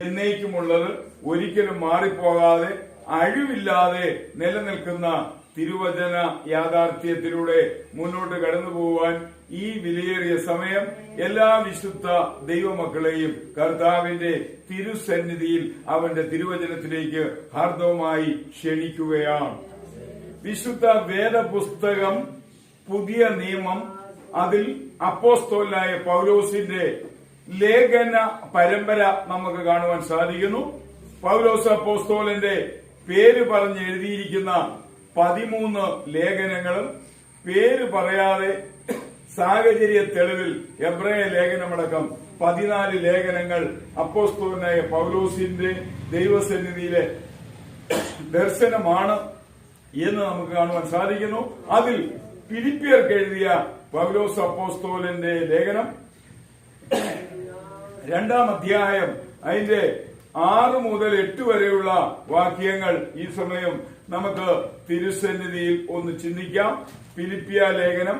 എന്നേക്കുമുള്ളത്, ഒരിക്കലും മാറിപ്പോകാതെ അഴിവില്ലാതെ നിലനിൽക്കുന്ന തിരുവചന യാഥാർത്ഥ്യത്തിലൂടെ മുന്നോട്ട് കടന്നു പോകുവാൻ ഈ വിലയേറിയ സമയം എല്ലാ വിശുദ്ധ ദൈവമക്കളെയും കർത്താവിന്റെ തിരുസന്നിധിയിൽ അവന്റെ തിരുവചനത്തിലേക്ക് ഹാർദവമായി ക്ഷണിക്കുകയാണ്. വിശുദ്ധ വേദപുസ്തകം പുതിയ നിയമം, അതിൽ അപ്പോസ്തലനായ പൗലോസിന്റെ ലേഖന പരമ്പര നമുക്ക് കാണുവാൻ സാധിക്കുന്നു. പൗലോസ് അപ്പോസ്തലന്റെ പേര് പറഞ്ഞ് എഴുതിയിരിക്കുന്ന 13 ലേഖനങ്ങളും പേര് പറയാതെ സാഹചര്യ തെളിവിൽ എബ്രായ ലേഖനമടക്കം 14 ലേഖനങ്ങൾ അപ്പോസ്തലനായ പൗലോസിന്റെ ദൈവസന്നിധിയിലെ ദർശനമാണ് എന്ന് നമുക്ക് കാണുവാൻ സാധിക്കുന്നു. അതിൽ ഫിലിപ്പിയർക്ക് എഴുതിയ പൗലോസ് അപ്പോസ്തലന്റെ ലേഖനം 2-ാം അധ്യായം അതിന്റെ 6 മുതൽ 8 വരെയുള്ള വാക്യങ്ങൾ ഈ സമയം നമുക്ക് തിരുസന്നിധിയിൽ ഒന്ന് ചിന്തിക്കാം. ഫിലിപ്പിയ ലേഖനം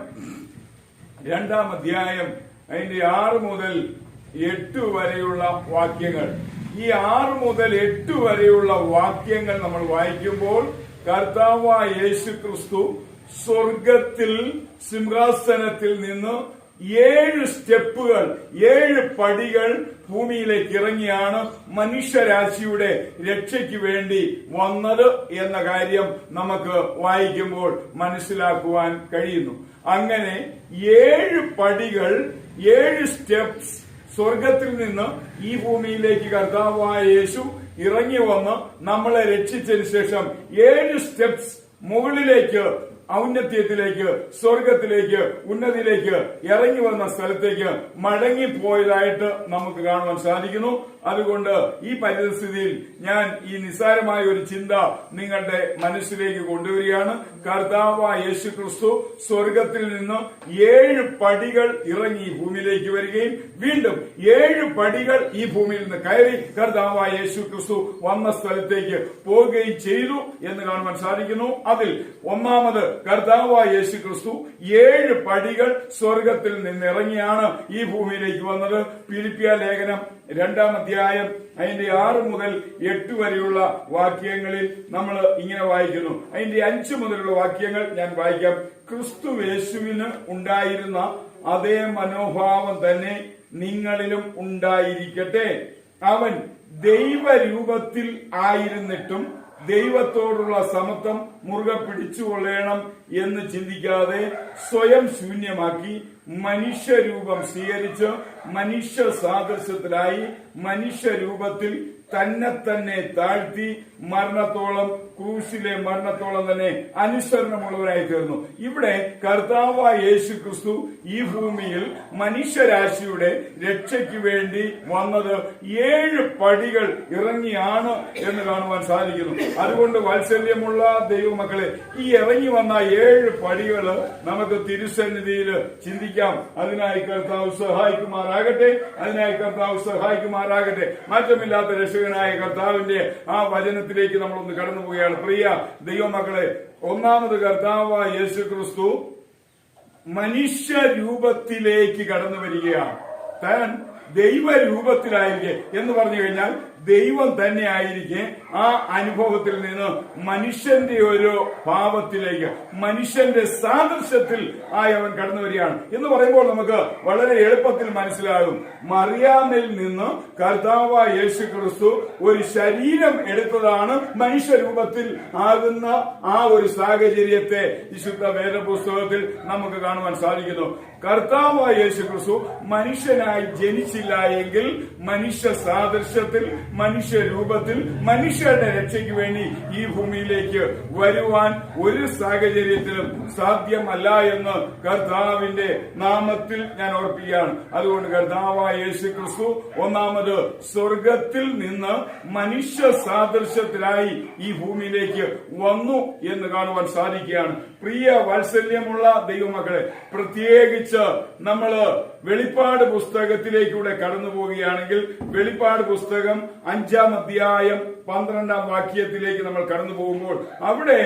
2-ാം അധ്യായം അതിന്റെ 6 മുതൽ 8 വരെയുള്ള വാക്യങ്ങൾ. ഈ 6 മുതൽ 8 വരെയുള്ള വാക്യങ്ങൾ നമ്മൾ വായിക്കുമ്പോൾ കർത്താവായ യേശു ക്രിസ്തു സ്വർഗത്തിൽ സിംഹാസനത്തിൽ നിന്ന് 7 സ്റ്റെപ്പുകൾ, 7 പടികൾ ഭൂമിയിലേക്ക് ഇറങ്ങിയാണ് മനുഷ്യരാശിയുടെ രക്ഷയ്ക്ക് വേണ്ടി വന്നത് എന്ന കാര്യം നമുക്ക് വായിക്കുമ്പോൾ മനസ്സിലാക്കുവാൻ കഴിയുന്നു. അങ്ങനെ 7 പടികൾ, 7 സ്റ്റെപ്സ് സ്വർഗത്തിൽ നിന്ന് ഈ ഭൂമിയിലേക്ക് കർത്താവായ യേശു ഇറങ്ങി വന്ന് നമ്മളെ രക്ഷിച്ചതിന് ശേഷം 7 സ്റ്റെപ്സ് മുകളിലേക്ക്, ഔന്നത്യത്തിലേക്ക്, സ്വർഗത്തിലേക്ക്, ഉന്നതിയിലേക്ക് ഇറങ്ങി വന്ന സ്ഥലത്തേക്ക് മടങ്ങിപ്പോയതായിട്ട് നമുക്ക് കാണുവാൻ സാധിക്കുന്നു. അതുകൊണ്ട് ഈ പരിസ്ഥിതിയിൽ ഞാൻ ഈ നിസ്സാരമായ ഒരു ചിന്ത നിങ്ങളുടെ മനസ്സിലേക്ക് കൊണ്ടുവരികയാണ്. കർത്താവായ യേശു ക്രിസ്തു സ്വർഗത്തിൽ നിന്ന് 7 പടികൾ ഇറങ്ങി ഈ ഭൂമിയിലേക്ക് വരികയും വീണ്ടും 7 പടികൾ ഈ ഭൂമിയിൽ നിന്ന് കയറി കർത്താവായ യേശു ക്രിസ്തു വന്ന സ്ഥലത്തേക്ക് പോവുകയും ചെയ്തു എന്ന് കാണുവാൻ സാധിക്കുന്നു. അതിൽ ഒന്നാമത് കർത്താവായ യേശു ക്രിസ്തു 7 പടികൾ സ്വർഗത്തിൽ നിന്ന് ഇറങ്ങിയാണ് ഈ ഭൂമിയിലേക്ക് വന്നത്. ഫിലിപ്പിയ ലേഖനം 2-ാം അധ്യായം അതിന്റെ 6 മുതൽ 8 വരെയുള്ള വാക്യങ്ങളിൽ നമ്മൾ ഇങ്ങനെ വായിക്കുന്നു. അതിന്റെ 5 മുതലുള്ള വാക്യങ്ങൾ ഞാൻ വായിക്കാം. ക്രിസ്തു യേശുവിന് ഉണ്ടായിരുന്ന അതേ മനോഭാവം തന്നെ നിങ്ങളിലും ഉണ്ടായിരിക്കട്ടെ. അവൻ ദൈവരൂപത്തിൽ ആയിരുന്നിട്ടും ദൈവത്തോടുള്ള സമത്വം മുറുകെ പിടിച്ചുകൊള്ളണം എന്ന് ചിന്തിക്കാതെ സ്വയം ശൂന്യമാക്കി മനുഷ്യരൂപം സ്വീകരിച്ച് മനുഷ്യ സാദൃശ്യത്തിലായി മനുഷ്യരൂപത്തിൽ തന്നെ താഴ്ത്തി മരണത്തോളം, ക്രൂശിലെ മരണത്തോളം തന്നെ അനുസരണമുള്ളവരായി തീർന്നു. ഇവിടെ കർത്താവായ യേശു ക്രിസ്തു ഈ ഭൂമിയിൽ മനുഷ്യരാശിയുടെ രക്ഷയ്ക്ക് വേണ്ടി വന്നത് 7 പടികൾ ഇറങ്ങിയാണ് എന്ന് കാണുവാൻ സാധിക്കുന്നു. അതുകൊണ്ട് വാത്സല്യമുള്ള ദൈവമക്കളെ, ഈ ഇറങ്ങി വന്ന 7 പടികൾ നമുക്ക് തിരുസന്നിധിയിൽ ചിന്തിക്കാം. അതിനായി കർത്താവ് സഹായിക്കുമാറാകട്ടെ. മാറ്റമില്ലാത്ത രക്ഷകനായ കർത്താവിന്റെ ആ വചനത്തിലേക്ക് നമ്മളൊന്ന് കടന്നു പോവുകയാണ്. പ്രിയ ദൈവമക്കളെ, ഒന്നാമത് കർത്താവായ യേശു ക്രിസ്തു മനുഷ്യ രൂപത്തിലേക്ക് കടന്നു വരികയാണ്. താൻ ദൈവരൂപത്തിലായിരിക്കെ എന്ന് പറഞ്ഞു കഴിഞ്ഞാൽ ദൈവം തന്നെ ആയിരിക്കെ ആ അനുഭവത്തിൽ നിന്ന് മനുഷ്യന്റെ ഒരു ഭാവത്തിലേക്ക്, മനുഷ്യന്റെ സാദൃശ്യത്തിൽ ആയി അവൻ കടന്നു വരികയാണ് എന്ന് പറയുമ്പോൾ നമുക്ക് വളരെ എളുപ്പത്തിൽ മനസ്സിലാകും. മറിയാമിൽ നിന്ന് കർത്താവായ യേശു ക്രിസ്തു ഒരു ശരീരം എടുത്തതാണ് മനുഷ്യരൂപത്തിൽ ആകുന്ന ആ ഒരു സാഹചര്യത്തെ വിശുദ്ധ വേദപുസ്തകത്തിൽ നമുക്ക് കാണുവാൻ സാധിക്കുന്നു. കർത്താവായ യേശു ക്രിസ്തു മനുഷ്യനായി ജനിച്ചില്ല എങ്കിൽ മനുഷ്യ സാദൃശ്യത്തിൽ, മനുഷ്യരൂപത്തിൽ, മനുഷ്യരുടെ രക്ഷയ്ക്ക് വേണ്ടി ഈ ഭൂമിയിലേക്ക് വരുവാൻ ഒരു സാഹചര്യത്തിലും സാധ്യമല്ല എന്ന് കർത്താവിന്റെ നാമത്തിൽ ഞാൻ ഓർപ്പിക്കുകയാണ്. അതുകൊണ്ട് കർത്താവായ യേശു ക്രിസ്തു ഒന്നാമത് സ്വർഗത്തിൽ നിന്ന് മനുഷ്യ സാദൃശ്യത്തിലായി ഈ ഭൂമിയിലേക്ക് വന്നു എന്ന് കാണുവാൻ സാധിക്കുകയാണ്. പ്രിയ വാത്സല്യമുള്ള ദൈവമക്കളെ, പ്രത്യേകിച്ച് നമ്മള് വെളിപ്പാട് പുസ്തകത്തിലേക്കൂടെ കടന്നു പോവുകയാണെങ്കിൽ വെളിപ്പാട് പുസ്തകം 5-ാം അധ്യായം 12-ാം വാക്യത്തിലേക്ക് നമ്മൾ കടന്നു പോകുമ്പോൾ അവിടെ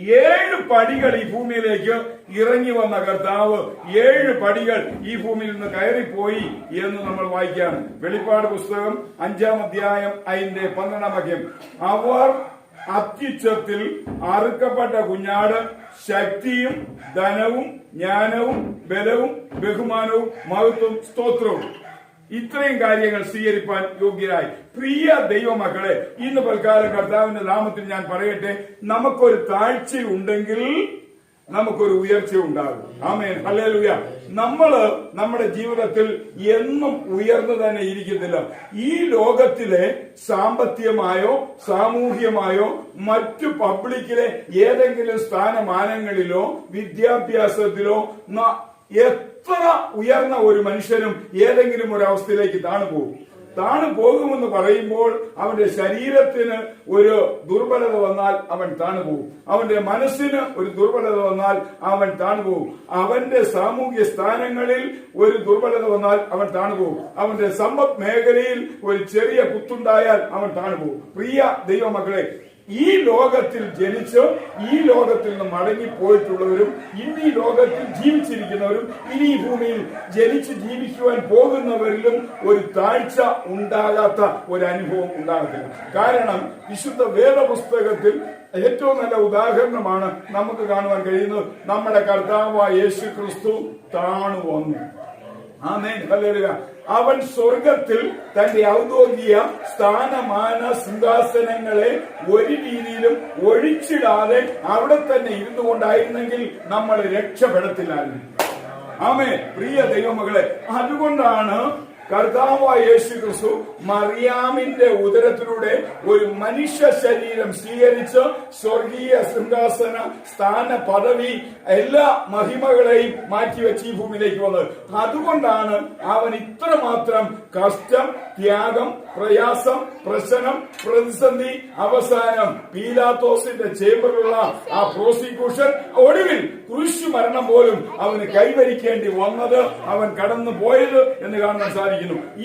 7 പടികൾ ഈ ഭൂമിയിലേക്ക് ഇറങ്ങി വന്ന കർത്താവ് 7 പടികൾ ഈ ഭൂമിയിൽ നിന്ന് കയറിപ്പോയി എന്ന് നമ്മൾ വായിക്കുകയാണ്. വെളിപ്പാട് പുസ്തകം 5-ാം അധ്യായം അതിന്റെ 12-ാം വാക്യം. അവർ അത്യുച്ചത്തിൽ അറുക്കപ്പെട്ട കുഞ്ഞാട് ശക്തിയും ധനവും ജ്ഞാനവും ബലവും ബഹുമാനവും മഹത്വവും സ്തോത്രവും ഇത്രയും കാര്യങ്ങൾ സ്വീകരിപ്പാൻ യോഗ്യരായി. പ്രിയ ദൈവമക്കളെ, ഇന്ന് തൽക്കാലം കർത്താവിന്റെ നാമത്തിൽ ഞാൻ പറയട്ടെ, നമുക്കൊരു താഴ്ചയുണ്ടെങ്കിൽ നമുക്കൊരു ഉയർച്ച ഉണ്ടാകും. ആമേൻ, ഹല്ലേലൂയ. നമ്മുടെ ജീവിതത്തിൽ എന്നും ഉയർന്നു തന്നെ ഇരിക്കത്തില്ല. ഈ ലോകത്തിലെ സാമ്പത്തികമായോ സാമൂഹ്യമായോ മറ്റു പബ്ലിക്കിലെ ഏതെങ്കിലും സ്ഥാനമാനങ്ങളിലോ വിദ്യാഭ്യാസത്തിലോ എത്ര ഉയർന്ന ഒരു മനുഷ്യനും ഏതെങ്കിലും ഒരു അവസ്ഥയിലേക്ക് താണു പോകുമെന്ന് പറയുമ്പോൾ അവന്റെ ശരീരത്തിന് ഒരു ദുർബലത വന്നാൽ അവൻ താണുപോകും. അവന്റെ മനസ്സിന് ഒരു ദുർബലത വന്നാൽ അവൻ താണുപോകും. അവന്റെ സാമൂഹ്യ സ്ഥാനങ്ങളിൽ ഒരു ദുർബലത വന്നാൽ അവൻ താണുപോകും. അവന്റെ സമ്പദ് മേഖലയിൽ ഒരു ചെറിയ കുത്തുണ്ടായാൽ അവൻ താണുപോകും. പ്രിയ ദൈവമക്കളെ, ഈ ലോകത്തിൽ ജനിച്ച് ഈ ലോകത്തിൽ നിന്ന് മടങ്ങിപ്പോയിട്ടുള്ളവരും ഇന്ന് ഈ ലോകത്തിൽ ജീവിച്ചിരിക്കുന്നവരും ഇനി ഈ ഭൂമിയിൽ ജനിച്ച് ജീവിക്കുവാൻ പോകുന്നവരിലും ഒരു താഴ്ച ഉണ്ടാകാത്ത ഒരു അനുഭവം ഉണ്ടാകത്തില്ല. കാരണം വിശുദ്ധ വേദപുസ്തകത്തിൽ ഏറ്റവും നല്ല ഉദാഹരണമാണ് നമുക്ക് കാണുവാൻ കഴിയുന്നത്. നമ്മുടെ കർത്താവായ യേശു ക്രിസ്തു താണു വന്നു. ആമേൻ, ഹല്ലേലൂയ. അവൻ സ്വർഗത്തിൽ തന്റെ ഔദ്യോഗിക സ്ഥാനമാന സിംഹാസനങ്ങളെ ഒരു രീതിയിലും ഒഴിച്ചിടാതെ അവിടെ തന്നെ ഇരുന്നു കൊണ്ടായിരുന്നെങ്കിൽ നമ്മൾ രക്ഷപ്പെടത്തില്ലായിരുന്നു. ആമേൻ, പ്രിയ ദൈവമകളെ, അതുകൊണ്ടാണ് കർത്താവായ യേശു ക്രിസ്തു മറിയാമിന്റെ ഉദരത്തിലൂടെ ഒരു മനുഷ്യ ശരീരം സ്വീകരിച്ച് സ്വർഗീയ സിംഹാസന സ്ഥാന പദവി എല്ലാ മഹിമകളെയും മാറ്റിവെച്ച് ഈ ഭൂമിയിലേക്ക് വന്നത്. അതുകൊണ്ടാണ് അവൻ ഇത്രമാത്രം കഷ്ടം, ത്യാഗം, പ്രയാസം, പ്രശ്നം, പ്രതിസന്ധി, അവസാനം പീലാത്തോസിന്റെ ചേംബറിലുള്ള ആ പ്രോസിക്യൂഷൻ, ഒടുവിൽ കുരിശു മരണം പോലും അവന് കൈവരിക്കേണ്ടി വന്നത്, അവൻ കടന്നു പോയത് എന്ന് കാണാൻ സാധിക്കും.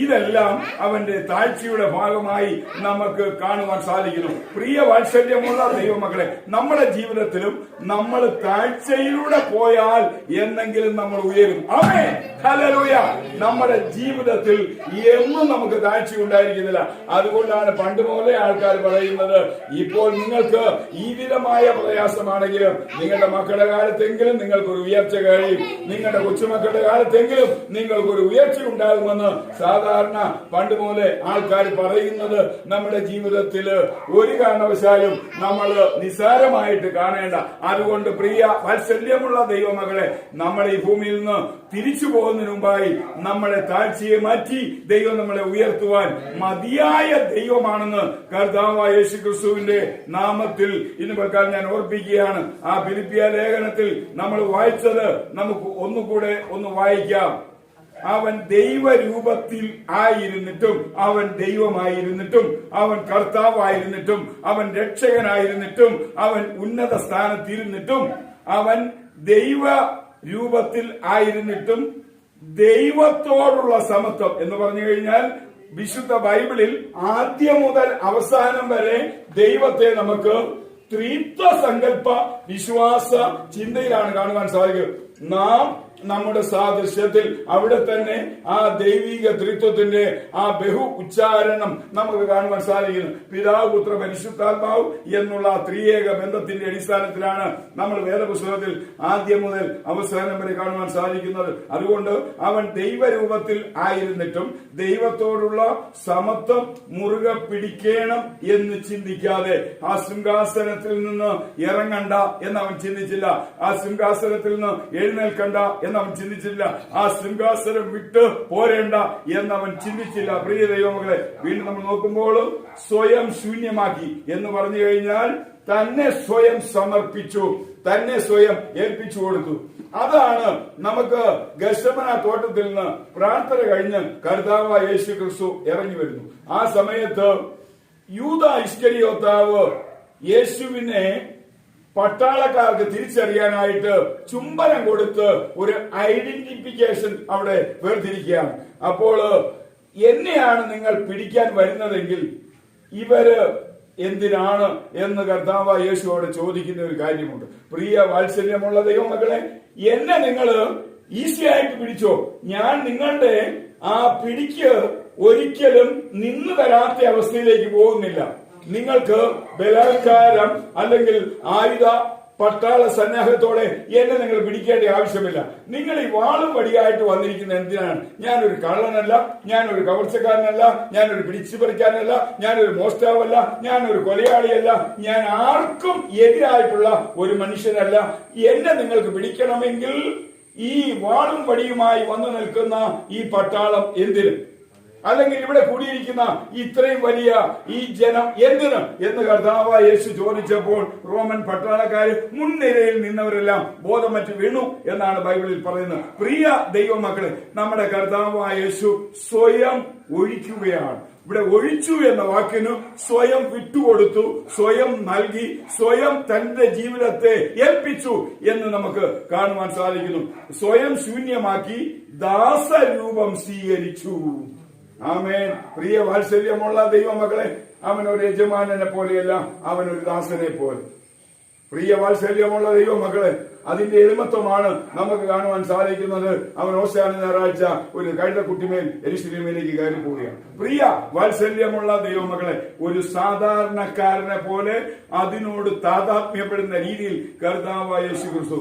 ഇതെല്ലാം അവന്റെ താഴ്ചയുടെ ഭാഗമായി നമുക്ക് കാണുവാൻ സാധിക്കുന്നു. പ്രിയ വാത്സല്യമുള്ള ദൈവമക്കളെ, നമ്മുടെ ജീവിതത്തിലും നമ്മൾ താഴ്ചയിലൂടെ പോയാൽ എന്നെങ്കിലും നമ്മൾ ഉയരും. ആമേൻ, ഹല്ലേലൂയ. നമ്മുടെ ജീവിതത്തിൽ എന്നും നമുക്ക് താഴ്ച ഉണ്ടായിരിക്കുന്നില്ല. അതുകൊണ്ടാണ് പണ്ട് പോലെ ആൾക്കാർ പറയുന്നത്, ഇപ്പോൾ നിങ്ങൾക്ക് ഈ വിധമായ പ്രയാസമാണെങ്കിലും നിങ്ങളുടെ മക്കളുടെ കാലത്തെങ്കിലും നിങ്ങൾക്കൊരു ഉയർച്ച കഴിയും, നിങ്ങളുടെ കൊച്ചുമക്കളുടെ കാലത്തെങ്കിലും നിങ്ങൾക്കൊരു ഉയർച്ച ഉണ്ടാകുമെന്ന് സാധാരണ പണ്ട് പോലെ ആൾക്കാർ പറയുന്നത് നമ്മുടെ ജീവിതത്തിൽ ഒരു കാരണവശാലും നമ്മൾ നിസ്സാരമായിട്ട് കാണേണ്ട. അതുകൊണ്ട് പ്രിയ വാത്സല്യമുള്ള ദൈവമകളെ, നമ്മൾ ഈ ഭൂമിയിൽ നിന്ന് തിരിച്ചു പോകുന്നതിന് മുമ്പായി നമ്മുടെ താഴ്ചയെ മാറ്റി ദൈവം നമ്മളെ ഉയർത്തുവാൻ മതിയായ ദൈവമാണെന്ന് കർത്താവായ യേശു ക്രിസ്തുവിന്റെ നാമത്തിൽ ഇന്ന് പ്രകാരം ഞാൻ ഓർപ്പിക്കുകയാണ്. ആ ഫിലിപ്പിയ ലേഖനത്തിൽ നമ്മൾ വായിച്ചത് നമുക്ക് ഒന്നുകൂടെ ഒന്ന് വായിക്കാം. അവൻ ദൈവരൂപത്തിൽ ആയിരുന്നിട്ടും, അവൻ ദൈവമായിരുന്നിട്ടും, അവൻ കർത്താവായിരുന്നിട്ടും, അവൻ രക്ഷകനായിരുന്നിട്ടും, അവൻ ഉന്നത സ്ഥാനത്തിരുന്നിട്ടും, അവൻ ദൈവ രൂപത്തിൽ ആയിരുന്നിട്ടും ദൈവത്തോടുള്ള സമത്വം എന്ന് പറഞ്ഞു കഴിഞ്ഞാൽ വിശുദ്ധ ബൈബിളിൽ ആദ്യം മുതൽ അവസാനം വരെ ദൈവത്തെ നമുക്ക് ത്രിത്വ സങ്കല്പ വിശ്വാസ ചിന്തയിലാണ് കാണുവാൻ സാധിക്കും. നാം നമ്മുടെ സാദൃശ്യത്തിൽ അവിടെ തന്നെ ആ ദൈവിക ത്രിത്വത്തിന്റെ ആ ബഹു ഉച്ചാരണം നമുക്ക് കാണുവാൻ സാധിക്കുന്നു. പിതാവ്, പുത്ര, പരിശുദ്ധാത്മാവ് എന്നുള്ള ത്രിയേക ബന്ധത്തിന്റെ അടിസ്ഥാനത്തിലാണ് നമ്മൾ വേദപുസ്തകത്തിൽ ആദ്യം മുതൽ അവസാനം വരെ കാണുവാൻ സാധിക്കുന്നത്. അതുകൊണ്ട് അവൻ ദൈവരൂപത്തിൽ ആയിരുന്നിട്ടും ദൈവത്തോടുള്ള സമത്വം മുറുകെ പിടിക്കണം എന്ന് ചിന്തിക്കാതെ ആ സിംഹാസനത്തിൽ നിന്ന് ഇറങ്ങണ്ട എന്ന് അവൻ ചിന്തിച്ചില്ല. ആ സിംഹാസനത്തിൽ നിന്ന് എഴുന്നേൽക്കണ്ട അവൻ ചിന്തിച്ചില്ല. ആ സിംഹാസനം വിട്ട് പോരേണ്ട എന്നവൻ ചിന്തിച്ചില്ല. പ്രിയ ദൈവമക്കളെ, വീണ്ടും നമ്മൾ നോക്കുമ്പോൾ സ്വയം ശൂന്യമാക്കി എന്ന് പറഞ്ഞു കഴിഞ്ഞാൽ തന്നെ സ്വയം സമർപ്പിച്ചു, തന്നെ സ്വയം ഏൽപ്പിച്ചു കൊടുത്തു. അതാണ് നമുക്ക് ഗെത്സമന തോട്ടത്തിൽ നിന്ന് പ്രാർത്ഥന കഴിഞ്ഞ് കർത്താവായ യേശു ക്രിസ്തു ഇറങ്ങി വരുന്നു. ആ സമയത്ത് യൂദ ഇസ്കരിയോത്താവ് യേശുവിനെ പട്ടാളക്കാർക്ക് തിരിച്ചറിയാനായിട്ട് ചുംബനം കൊടുത്ത് ഒരു ഐഡന്റിഫിക്കേഷൻ അവിടെ വേർതിരിക്കുകയാണ്. അപ്പോൾ എന്നെയാണ് നിങ്ങൾ പിടിക്കാൻ വരുന്നതെങ്കിൽ ഇവര് എന്തിനാണ് എന്ന് കർത്താവ് യേശുവോട് ചോദിക്കുന്ന ഒരു കാര്യമുണ്ട്. പ്രിയ വാത്സല്യമുള്ള ദൈവമക്കളെ, എന്നെ നിങ്ങൾ ഈസി ആയിട്ട് പിടിച്ചോ, ഞാൻ നിങ്ങളുടെ ആ പിടിക്ക് ഒരിക്കലും നിന്ന് തരാത്ത അവസ്ഥയിലേക്ക് പോകുന്നില്ല. നിങ്ങൾക്ക് ബലാത്കാരം അല്ലെങ്കിൽ ആയുധ പട്ടാള സന്നാഹത്തോടെ എന്നെ നിങ്ങൾ പിടിക്കേണ്ട ആവശ്യമില്ല. നിങ്ങൾ ഈ വാളും വടിയായിട്ട് വന്നിരിക്കുന്ന എന്തിനാണ്? ഞാനൊരു കള്ളനല്ല, ഞാനൊരു കവർച്ചക്കാരനല്ല, ഞാനൊരു പിടിച്ചുപറിക്കാരനല്ല, ഞാനൊരു മോഷ്ടാവല്ല, ഞാനൊരു കൊലയാളിയല്ല, ഞാൻ ആർക്കും എതിരായിട്ടുള്ള ഒരു മനുഷ്യനല്ല. എന്നെ നിങ്ങൾക്ക് പിടിക്കണമെങ്കിൽ ഈ വാളും വടിയുമായി വന്നു നിൽക്കുന്ന ഈ പട്ടാളം എന്തിന്? അല്ലെങ്കിൽ ഇവിടെ കൂടിയിരിക്കുന്ന ഇത്രയും വലിയ ഈ ജനം എന്തിന് എന്ന് കർത്താവ് യേശു ചോദിച്ചപ്പോൾ റോമൻ പട്ടാളക്കാര് മുൻനിരയിൽ നിന്നവരെല്ലാം ബോധമറ്റ് വീണു എന്നാണ് ബൈബിളിൽ പറയുന്നത്. പ്രിയ ദൈവമക്കളെ, നമ്മുടെ കർത്താവ് യേശു സ്വയം ഒഴിക്കുകയാണ്. ഇവിടെ ഒഴിച്ചു എന്ന വാക്കിന് സ്വയം വിട്ടുകൊടുത്തു, സ്വയം നൽകി, സ്വയം തന്റെ ജീവിതത്തെ ഏൽപ്പിച്ചു എന്ന് നമുക്ക് കാണുവാൻ സാധിക്കുന്നു. സ്വയം ശൂന്യമാക്കി ദാസരൂപം സ്വീകരിച്ചു. ആമേൻ. പ്രിയ വാത്സല്യമുള്ള ദൈവമക്കളെ, അവനൊരു യജമാനനെ പോലെയല്ല, അവനൊരു ദാസനെ പോലെ. പ്രിയ വാത്സല്യമുള്ള ദൈവമക്കളെ, അതിന്റെ എളിമത്വമാണ് നമുക്ക് കാണുവാൻ സാധിക്കുന്നത്. അവൻ ഓശാന ഞായറാഴ്ച ഒരു കഴുതക്കുട്ടിമേൽ യെരൂശലേമിലേക്ക് കയറി പോവുകയാണ്. പ്രിയ വാത്സല്യമുള്ള ദൈവമക്കളെ, ഒരു സാധാരണക്കാരനെ പോലെ അതിനോട് താതാത്മ്യപ്പെടുന്ന രീതിയിൽ കർത്താവായ യേശു ക്രിസ്തു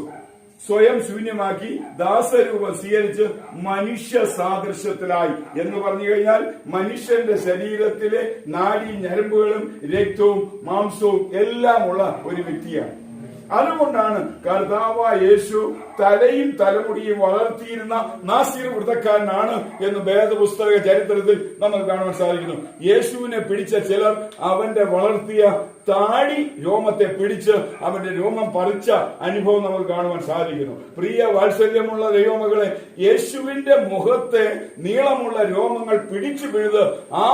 സ്വയം ശൂന്യമാക്കി ദാസരൂപം സ്വീകരിച്ച് മനുഷ്യ സാദൃശ്യത്തിലായി എന്ന് പറഞ്ഞു കഴിഞ്ഞാൽ മനുഷ്യന്റെ ശരീരത്തിലെ നാഡീ ഞരമ്പുകളും രക്തവും മാംസവും എല്ലാം ഉള്ള ഒരു വ്യക്തിയാണ്. അതുകൊണ്ടാണ് കർത്താവായ യേശു തലയും തലമുടിയും വളർത്തിയിരുന്ന നാസീർ വൃത്തക്കാരനാണ് എന്ന് വേദപുസ്തക ചരിത്രത്തിൽ നമുക്ക് കാണാൻ സാധിക്കുന്നു. യേശുവിനെ പിടിച്ച ചിലർ അവന്റെ വളർത്തിയ താടി രോമത്തെ പിടിച്ച് അവന്റെ രോമം പറിച്ച അനുഭവം നമുക്ക് കാണുവാൻ സാധിക്കുന്നു. പ്രിയ വാത്സല്യമുള്ള ദൈവമക്കളെ, യേശുവിന്റെ മുഖത്തെ നീളമുള്ള രോമങ്ങൾ പിടിച്ചു പിഴുത് ആ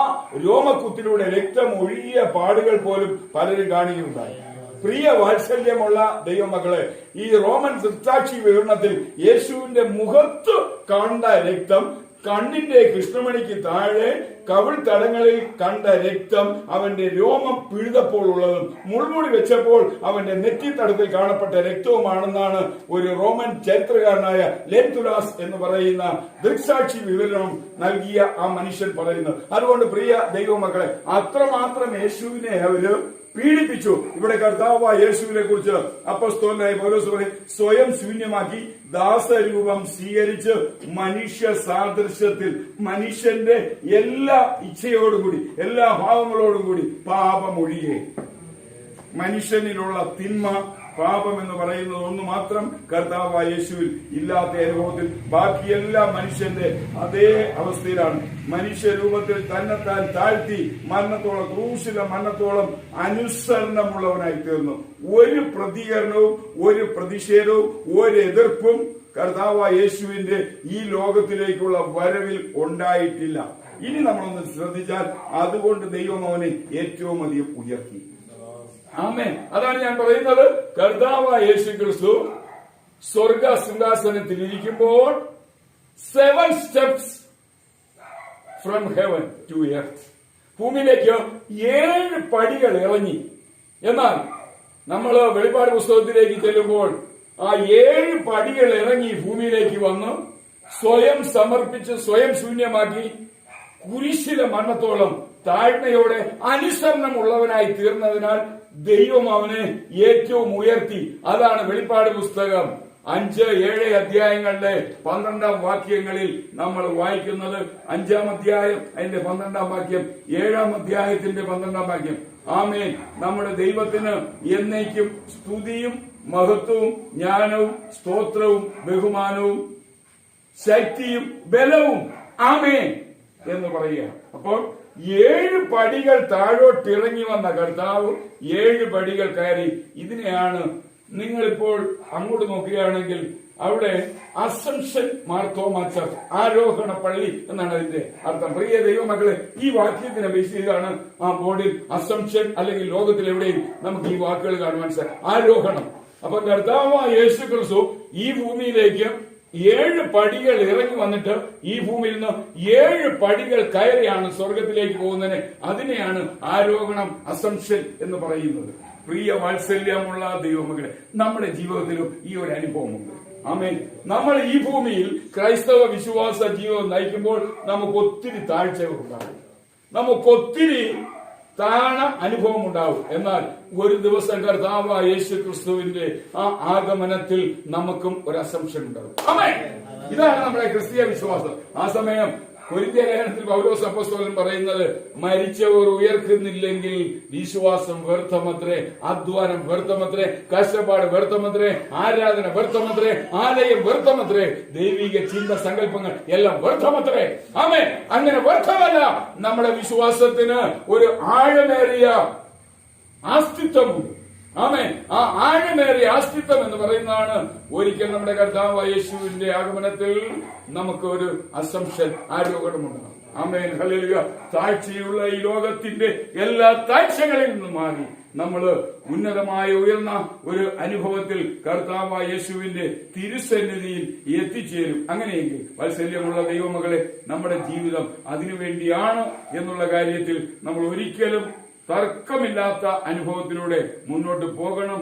രോമക്കുത്തിലൂടെ രക്തം ഒഴുകിയ പാടുകൾ പോലും പലരും കാണുകയുണ്ടായി. പ്രിയ വാത്സല്യമുള്ള ദൈവമക്കളെ, ഈ റോമൻ ദൃക്സാക്ഷി വിവരണത്തിൽ യേശുവിന്റെ മുഖത്ത് കണ്ട രക്തം, കണ്ണിന്റെ കൃഷ്ണമണിക്ക് താഴെ കവിൾ തടങ്ങളിൽ കണ്ട രക്തം, അവന്റെ രോമം പിഴുതപ്പോൾ ഉള്ളതും മുൾമുടി വെച്ചപ്പോൾ അവന്റെ നെറ്റിത്തടത്തിൽ കാണപ്പെട്ട രക്തവുമാണെന്നാണ് ഒരു റോമൻ ചരിത്രകാരനായ ലെൻതുലാസ് എന്ന് പറയുന്ന ദൃക്സാക്ഷി വിവരണം നൽകിയ ആ മനുഷ്യൻ പറയുന്നത്. അതുകൊണ്ട് പ്രിയ ദൈവമക്കളെ, അത്രമാത്രം യേശുവിനെ അവര് പീഡിപ്പിച്ചു. ഇവിടെ കർത്താവായ യേശുവിനെ കുറിച്ച് അപ്പോസ്തലനായ പൗലോസ് പറയും, സ്വയം ശൂന്യമാക്കി ദാസരൂപം സ്വീകരിച്ച് മനുഷ്യ സാദൃശ്യത്തിൽ മനുഷ്യന്റെ എല്ലാ ഇച്ഛയോടുകൂടി എല്ലാ ഭാവങ്ങളോടും കൂടി പാപമൊഴിയെ. മനുഷ്യനിലുള്ള തിന്മ, പാപം എന്ന് പറയുന്നത് ഒന്ന് മാത്രം കർത്താവായ യേശുവിൽ ഇല്ലാത്ത അനുഭവത്തിൽ ബാക്കിയെല്ലാം മനുഷ്യന്റെ അതേ അവസ്ഥയിലാണ്. മനുഷ്യരൂപത്തിൽ തന്നെത്താൻ താഴ്ത്തി മരണത്തോളം, ക്രൂശിലെ മരണത്തോളം അനുസരണമുള്ളവനായി തീർന്നു. ഒരു പ്രതികരണവും ഒരു പ്രതിഷേധവും ഒരു എതിർപ്പും കർത്താവായ യേശുവിന്റെ ഈ ലോകത്തിലേക്കുള്ള വരവിൽ ഉണ്ടായിട്ടില്ല. ഇനി നമ്മളൊന്ന് ശ്രദ്ധിച്ചാൽ അതുകൊണ്ട് ദൈവം അവനെ ഏറ്റവും അധികം ഉയർത്തി. ആമേൻ. അതാണ് ഞാൻ പറയുന്നത്. കർത്താവായ യേശു ക്രിസ്തു സ്വർഗ സിംഹാസനത്തിൽ ഇരിക്കുമ്പോൾ 7 steps from heaven to earth, ഭൂമിയിലേക്ക് 7 പടികൾ ഇറങ്ങി. എന്നാൽ നമ്മൾ വെളിപ്പാട് പുസ്തകത്തിലേക്ക് ചെല്ലുമ്പോൾ ആ 7 പടികൾ ഇറങ്ങി ഭൂമിയിലേക്ക് വന്ന് സ്വയം സമർപ്പിച്ച് സ്വയം ശൂന്യമാക്കി കുരിശിലെ മരണത്തോളം താഴ്മയോടെ അനുസരണമുള്ളവനായി തീർന്നതിനാൽ ദൈവം അവനെ ഏറ്റവും ഉയർത്തി. അതാണ് വെളിപ്പാട് പുസ്തകം 5, 7 അധ്യായങ്ങളുടെ 12 വാക്യങ്ങളിൽ നമ്മൾ വായിക്കുന്നത്. 5-ാം അധ്യായം അതിന്റെ 12-ാം വാക്യം, 7-ാം അധ്യായത്തിന്റെ 12-ാം വാക്യം. ആമേൻ. നമ്മുടെ ദൈവത്തിന് എന്നേക്കും സ്തുതിയും മഹത്വവും ജ്ഞാനവും സ്തോത്രവും ബഹുമാനവും ശക്തിയും ബലവും ആമേൻ എന്ന് പറയുക. അപ്പോൾ 7 പടികൾ താഴോട്ടിറങ്ങി വന്ന കർത്താവ് 7 പടികൾ കയറി. ഇതിനെയാണ് നിങ്ങളിപ്പോൾ അങ്ങോട്ട് നോക്കുകയാണെങ്കിൽ അവിടെ അസംഷൻ മാർത്തോമാ ചർച്ച്, ആരോഹണ പള്ളി എന്നാണ് അതിന്റെ അർത്ഥം. പ്രിയ ദൈവമക്കളെ, ഈ വാക്യത്തിനെ ബേസ് ചെയ്താണ് ആ ബോർഡിൽ അസംഷൻ അല്ലെങ്കിൽ ലോകത്തിൽ എവിടെയും നമുക്ക് ഈ വാക്കുകൾ കാണുവാൻ സാധിക്കും. ആരോഹണം. അപ്പൊ കർത്താവായ യേശു ക്രിസ്തു ഈ ഭൂമിയിലേക്ക് 7 പടികൾ ഇറങ്ങി വന്നിട്ട് ഈ ഭൂമിയിൽ നിന്ന് 7 പടികൾ കയറിയാണ് സ്വർഗത്തിലേക്ക് പോകുന്നതിന്. അതിനെയാണ് ആരോഹണം, അസംഷൻ എന്ന് പറയുന്നത്. പ്രിയ വാത്സല്യമുള്ള ദൈവമക്കളെ, നമ്മുടെ ജീവിതത്തിലും ഈ ഒരു അനുഭവമുണ്ട്. ആമേൻ. നമ്മൾ ഈ ഭൂമിയിൽ ക്രൈസ്തവ വിശ്വാസ ജീവിതം നയിക്കുമ്പോൾ നമുക്ക് ഒത്തിരി താഴ്ചകൾ ഉണ്ടാകും, നമുക്കൊത്തിരി താണ അനുഭവം ഉണ്ടാവും. എന്നാൽ ഒരു ദിവസം കർത്താവായ യേശു ക്രിസ്തുവിന്റെ ആ ആഗമനത്തിൽ നമുക്കും ഒരു അസംഷൻ ഉണ്ടാവും. ആമേൻ. ഇതാണ് നമ്മുടെ ക്രിസ്തീയ വിശ്വാസം. ആ സമയം കൊരിന്ത്യ ലേഖനത്തിൽ പൗലോസ് അപ്പോസ്തലൻ പറയുന്നത്, മരിച്ചവർ ഉയർക്കുന്നില്ലെങ്കിൽ വിശ്വാസം വ്യർത്ഥമത്രേ, അധ്വാനം വ്യർത്ഥമത്രേ, കഷ്ടപ്പാട് വ്യർത്ഥമത്രേ, ആരാധന വ്യർത്ഥമത്രേ, ആലയം വ്യർത്ഥമത്രേ, ദൈവിക ചിന്ത സങ്കല്പങ്ങൾ എല്ലാം വ്യർത്ഥമത്രേ. ആമേൻ. അങ്ങനെ വ്യർത്ഥമല്ല, നമ്മുടെ വിശ്വാസത്തിന് ഒരു ആഴമേറിയ അസ്തിത്വമുണ്ട്. ആമേൻ. ആ ആഴമേറിയ അസ്തിത്വം എന്ന് പറയുന്നതാണ് ഒരിക്കൽ നമ്മുടെ കർത്താവായ യേശുവിന്റെ ആഗമനത്തിൽ നമുക്ക് ഒരു അസംഷൻ, ആരോപണമുണ്ടാകും. ആമേൻ. ഹല്ലേലൂയ. താഴ്ചയുള്ള ഈ ലോകത്തിന്റെ എല്ലാ താഴ്ചകളിൽ നിന്നും മാറി നമ്മള് ഉന്നതമായ ഉയർന്ന ഒരു അനുഭവത്തിൽ കർത്താവായ യേശുവിന്റെ തിരുസന്നിധിയിൽ എത്തിച്ചേരും. അങ്ങനെയെങ്കിൽ വാത്സല്യമുള്ള ദൈവമകളെ, നമ്മുടെ ജീവിതം അതിനുവേണ്ടിയാണ് എന്നുള്ള കാര്യത്തിൽ നമ്മൾ ഒരിക്കലും തർക്കമില്ലാത്ത അനുഭവത്തിലൂടെ മുന്നോട്ട് പോകണം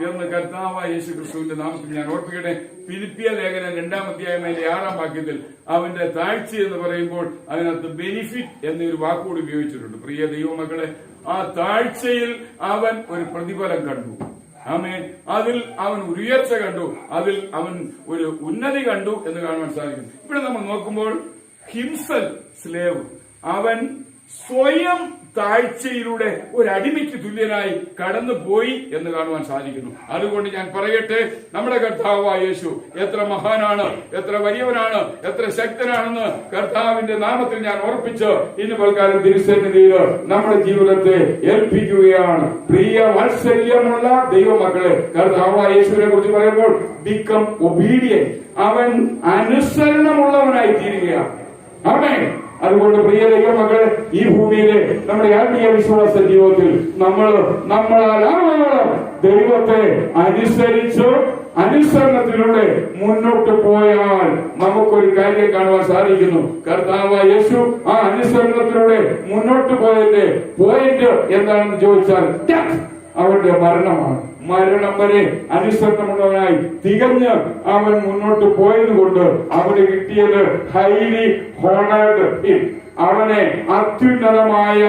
എന്ന് കർത്താവായ യേശു ക്രിസ്തുവിന്റെ നാമത്തിൽ ഞാൻ ഓർപ്പിക്കട്ടെ. ഫിലിപ്പിയ ലേഖനം 2-ാം അധ്യായം 6-ാം വാക്യത്തിൽ അവന്റെ താഴ്ച എന്ന് പറയുമ്പോൾ അതിനകത്ത് ബെനിഫിറ്റ് എന്നൊരു വാക്കുകൂടി ഉപയോഗിച്ചിട്ടുണ്ട്. പ്രിയ ദൈവമക്കളെ, ആ താഴ്ചയിൽ അവൻ ഒരു പ്രതിഫലം കണ്ടു. ആമേൻ. അതിൽ അവൻ ഉയർച്ച കണ്ടു, അതിൽ അവൻ ഒരു ഉന്നതി കണ്ടു എന്ന് കാണുവാൻ സാധിക്കും. ഇവിടെ നമ്മൾ നോക്കുമ്പോൾ ഹിംസൽ സ്ലേവ്, അവൻ സ്വയം താഴ്ചയിലൂടെ ഒരു അടിമയ്ക്ക് തുല്യനായി കടന്നുപോയി എന്ന് കാണുവാൻ സാധിക്കുന്നു. അതുകൊണ്ട് ഞാൻ പറയട്ടെ, നമ്മുടെ കർത്താവായ യേശു എത്ര മഹാനാണ്, എത്ര വലിയവനാണ്, എത്ര ശക്തനാണെന്ന് കർത്താവിന്റെ നാമത്തിൽ ഞാൻ ഓർപ്പിച്ച് ഇന്ന് പൽക്കാലം തിരുസന്നിധിയിൽ നമ്മുടെ ജീവിതത്തെ ഏൽപ്പിക്കുകയാണ്. പ്രിയ വാത്സല്യമുള്ള ദൈവമക്കളെ, കർത്താവായ യേശുവിനെ കുറിച്ച് പറയുമ്പോൾ ബിക്കം ഒബീഡിയന്റ്, അവൻ അനുസരണമുള്ളവനായി തീരുകയാണ്. ആമേൻ. അതുകൊണ്ട് പ്രിയ ദൈവമക്കളെ, ഈ ഭൂമിയിലെ നമ്മുടെ ആത്മീയ വിശ്വാസ ജീവിതത്തിൽ നമ്മളാൽ ദൈവത്തെ അനുസരിച്ച് അനുസരണത്തിലൂടെ മുന്നോട്ട് പോയാൽ നമുക്കൊരു കാര്യം കാണുവാൻ സാധിക്കുന്നു. കർത്താവായ യേശു ആ അനുസരണത്തിലൂടെ മുന്നോട്ട് പോയതിന്റെ പോയിന്റ് എന്താണെന്ന് ചോദിച്ചാൽ അവന്റെ മരണമാണ്. മരണം വരെ അനുസരണമുള്ളവനായി തികഞ്ഞ് അവൻ മുന്നോട്ട് പോയതുകൊണ്ട് അവന് കിട്ടിയത് ഹൈലി ഹോണേർഡ് ഹിം, അവനെ അത്യുന്നതമായ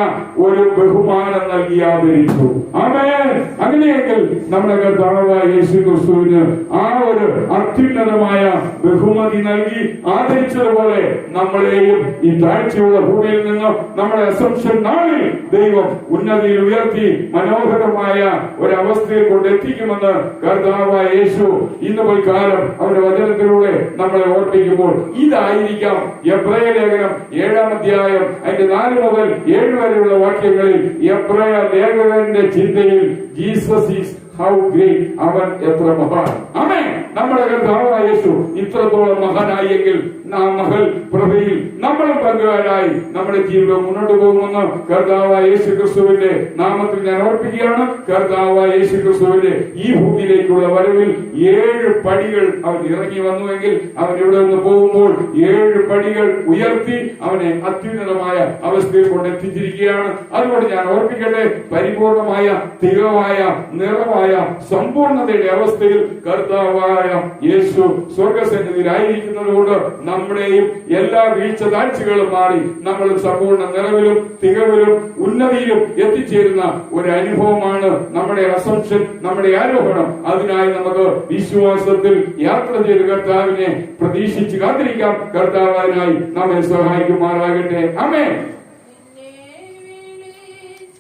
ഒരു ബഹുമാനം നൽകി ആദരിച്ചു. ആമേൻ. അങ്ങനെയെങ്കിൽ നമ്മുടെ കർത്താവായ യേശു ക്രിസ്തുവിന് ആ ഒരു അത്യുന്നതമായ ബഹുമതി നൽകി ആദരിച്ചതുപോലെ നമ്മളെയും ഈ താഴ്ചയുള്ള ഭൂമിയിൽ നിന്ന് നമ്മുടെ അസംഷൻ നാളിൽ ദൈവം ഉന്നതിയിൽ ഉയർത്തി മനോഹരമായ ഒരവസ്ഥയിൽ കൊണ്ടെത്തിക്കുമെന്ന് കർത്താവായ യേശു ഇന്ന് പോൽക്കാലം അവന്റെ വചനത്തിലൂടെ നമ്മളെ ഓർപ്പിക്കുമ്പോൾ ഇതായിരിക്കാം എബ്രായ ലേഖനം 7-ാം അധ്യായം അതിന്റെ 4 മുതൽ 7 വരെയുള്ള വാക്യങ്ങളിൽ എബ്രായ ലേഖകന്റെ ചിന്തയിൽ ജീസസ് ഈസ് ഹൗ ഗ്രേറ്റ്, അവൻ എത്ര മഹാൻ. ആമേൻ. നമ്മുടെ കർത്താവായ യേശു ഇത്രത്തോളം മഹാനായെങ്കിൽ ആ മഹൽ പ്രഭയിൽ നമ്മളും പങ്കുകാരായി നമ്മുടെ ജീവിതം മുന്നോട്ട് പോകുമെന്ന് കർത്താവായ യേശു ക്രിസ്തുവിന്റെ നാമത്തിൽ ഞാൻ ഓർപ്പിക്കുകയാണ്. കർത്താവായ യേശു ക്രിസ്തുവിന്റെ ഈ ഭൂമിയിലേക്കുള്ള വരവിൽ 7 പടികൾ അവൻ ഇറങ്ങി വന്നുവെങ്കിൽ അവൻ ഇവിടെ നിന്ന് പോകുമ്പോൾ 7 പടികൾ ഉയർത്തി അവനെ അത്യുന്നതമായ അവസ്ഥയിൽ കൊണ്ടെത്തിച്ചിരിക്കുകയാണ്. അതുകൊണ്ട് ഞാൻ ഓർപ്പിക്കട്ടെ, പരിപൂർണമായ തികവായ നിറമായ സമ്പൂർണതയുടെ അവസ്ഥയിൽ കർത്താവായ യേശു സ്വർഗസന്നിധിയിലായിരിക്കുന്നത് കൊണ്ട് നമ്മുടെയും എല്ലാ വീഴ്ച താഴ്ചകളും മാറി നമ്മൾ സമ്പൂർണ്ണ നിറവിലും തികവിലും ഉന്നതിയിലും എത്തിച്ചേരുന്ന ഒരു അനുഭവമാണ് നമ്മുടെ അസംഷൻ, നമ്മുടെ ആരോഹണം. അതിനായി നമുക്ക് വിശ്വാസത്തിൽ യാത്ര ചെയ്ത് കർത്താവിനെ പ്രതീക്ഷിച്ച് കാത്തിരിക്കാം. കർത്താവിനായി നമ്മെ സഹായിക്കുമാറാകട്ടെ. ആമേൻ.